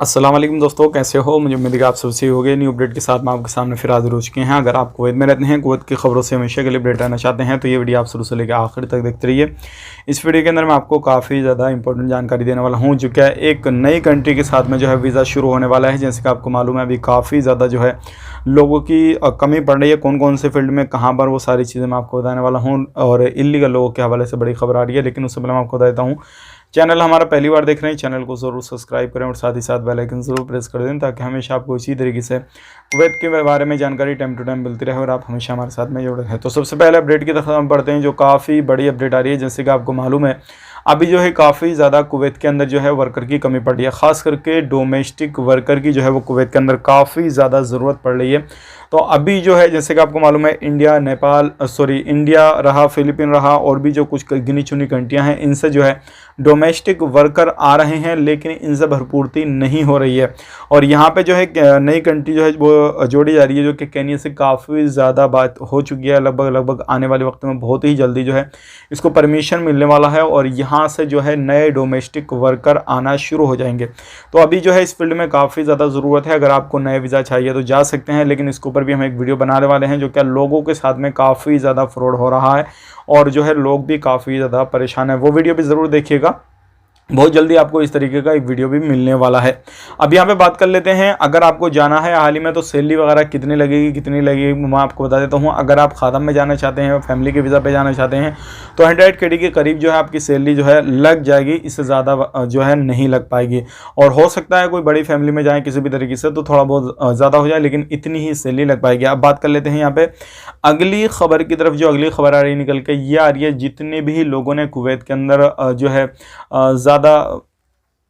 अस्सलाम वालेकुम दोस्तों, कैसे हो। मुझे उम्मीद है कि आप सबसे हो गए। न्यू अपडेट के साथ मैं आपके सामने फिर हाजिर हो चुके हैं। अगर आप कुवैत में रहते हैं, कुवैत की खबरों से हमेशा के लिए अपडेट रहना चाहते हैं तो ये वीडियो आप शुरू से लेकर आखिर तक देखते रहिए। इस वीडियो के अंदर मैं आपको काफ़ी ज़्यादा इंपॉर्टेंट जानकारी देने वाला हूँ, जो क्या एक नई कंट्री के साथ में जो है वीज़ा शुरू होने वाला है। जैसे कि आपको मालूम है, अभी काफ़ी ज़्यादा जो है लोगों की कमी पड़ रही है। कौन कौन से फील्ड में कहाँ पर, वो सारी चीज़ें मैं आपको बताने वाला हूँ। और इल्लीगल लोगों के हवाले से बड़ी खबर आ रही है, लेकिन उससे पहले मैं आपको बता देता हूँ, चैनल हमारा पहली बार देख रहे हैं, चैनल को ज़रूर सब्सक्राइब करें और साथ ही साथ बेल आइकन ज़रूर प्रेस कर दें, ताकि हमेशा आपको इसी तरीके से कुवैत के बारे में जानकारी टाइम टू टाइम मिलती रहे और आप हमेशा हमारे साथ में जुड़े रहें। तो सबसे पहले अपडेट की तरफ हम बढ़ते हैं, जो काफ़ी बड़ी अपडेट आ रही है। जैसे कि आपको मालूम है, अभी जो है काफ़ी ज़्यादा कुवैत के अंदर जो है वर्कर की कमी पड़ रही है। ख़ास करके डोमेस्टिक वर्कर की जो है वो कुवैत के अंदर काफ़ी ज़्यादा ज़रूरत पड़ रही है। तो अभी जो है, जैसे कि आपको मालूम है, इंडिया रहा, फिलीपीन रहा, और भी जो कुछ गिनी चुनी कंट्रियां हैं, इनसे जो है डोमेस्टिक वर्कर आ रहे हैं, लेकिन इनसे भरपूर्ति नहीं हो रही है। और यहाँ पे जो है नई कंट्री जो है वो जोड़ी जा रही है, जो कि केन्या से काफ़ी ज़्यादा बात हो चुकी है। लगभग आने वाले वक्त में बहुत ही जल्दी जो है इसको परमिशन मिलने वाला है और यहाँ से जो है नए डोमेस्टिक वर्कर आना शुरू हो जाएंगे। तो अभी जो है इस फील्ड में काफ़ी ज़्यादा ज़रूरत है। अगर आपको नए वीज़ा चाहिए तो जा सकते हैं, लेकिन इसके ऊपर भी हम एक वीडियो बनाने वाले हैं, जो क्या लोगों के साथ में काफ़ी ज़्यादा फ्रॉड हो रहा है और जो है लोग भी काफ़ी ज़्यादा परेशान है। वो वीडियो भी ज़रूर देखिएगा, बहुत जल्दी आपको इस तरीके का एक वीडियो भी मिलने वाला है। अब यहाँ पे बात कर लेते हैं, अगर आपको जाना है हाल ही में तो सैलरी वगैरह कितनी लगेगी मैं आपको बता देता हूँ। अगर आप खादम में जाना चाहते हैं, फैमिली के वीज़ा पे जाना चाहते हैं, तो 100 KD के करीब जो है आपकी सैलरी जो है लग जाएगी। इससे ज़्यादा जो है नहीं लग पाएगी। और हो सकता है कोई बड़ी फैमिली में जाए किसी भी तरीके से तो थोड़ा बहुत ज़्यादा हो जाए, लेकिन इतनी ही सैलरी लग पाएगी। अब बात कर लेते हैं यहाँ पे अगली खबर की तरफ। जो अगली खबर आ रही है निकल के, ये आ रही है, जितने भी लोगों ने कुवैत के अंदर जो है ज़्यादा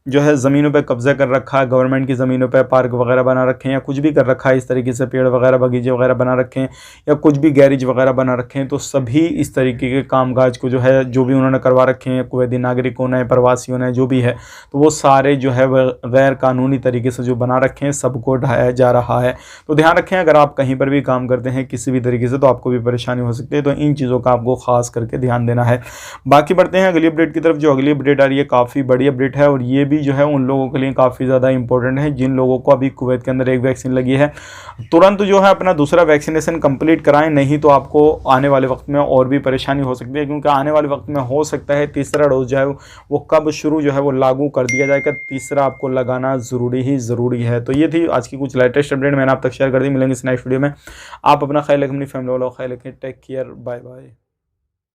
जो है ज़मीनों पे कब्जा कर रखा है, गवर्नमेंट की ज़मीनों पे पार्क वगैरह बना रखे हैं, या कुछ भी कर रखा है इस तरीके से, पेड़ वगैरह बगीचे वगैरह बना रखे हैं, या कुछ भी गैरेज वगैरह बना रखे हैं, तो सभी इस तरीके के कामकाज को जो है जो भी उन्होंने करवा रखे हैं, कुवैती नागरिकों ने, प्रवासियों ने, जो भी है, तो वो सारे जो है वह गैर कानूनी तरीके से जो बना रखे हैं सबको ढाया जा रहा है। तो ध्यान रखें, अगर आप कहीं पर भी काम करते हैं किसी भी तरीके से, तो आपको भी परेशानी हो सकती है। तो इन चीज़ों का आपको खास करके ध्यान देना है। बाकी बढ़ते हैं अगली अपडेट की तरफ। जो अगली अपडेट आ रही है काफ़ी बड़ी अपडेट है, और ये भी जो है उन लोगों के लिए काफ़ी ज़्यादा इंपॉर्टेंट है जिन लोगों को अभी कुवैत के अंदर एक वैक्सीन लगी है। तुरंत जो है अपना दूसरा वैक्सीनेशन कंप्लीट कराएं, नहीं तो आपको आने वाले वक्त में और भी परेशानी हो सकती है, क्योंकि आने वाले वक्त में हो सकता है तीसरा डोज जो है वो कब शुरू जो है वो लागू कर दिया जाएगा। तीसरा आपको लगाना ज़रूरी है। तो ये थी आज की कुछ लेटेस्ट अपडेट, मैंने आप तक शेयर कर दी। मिलेंगे इस नेक्स्ट वीडियो में। आप अपना ख्याल रखें, अपनी फैमिली वालों का ख्याल रखें। Take care, bye bye.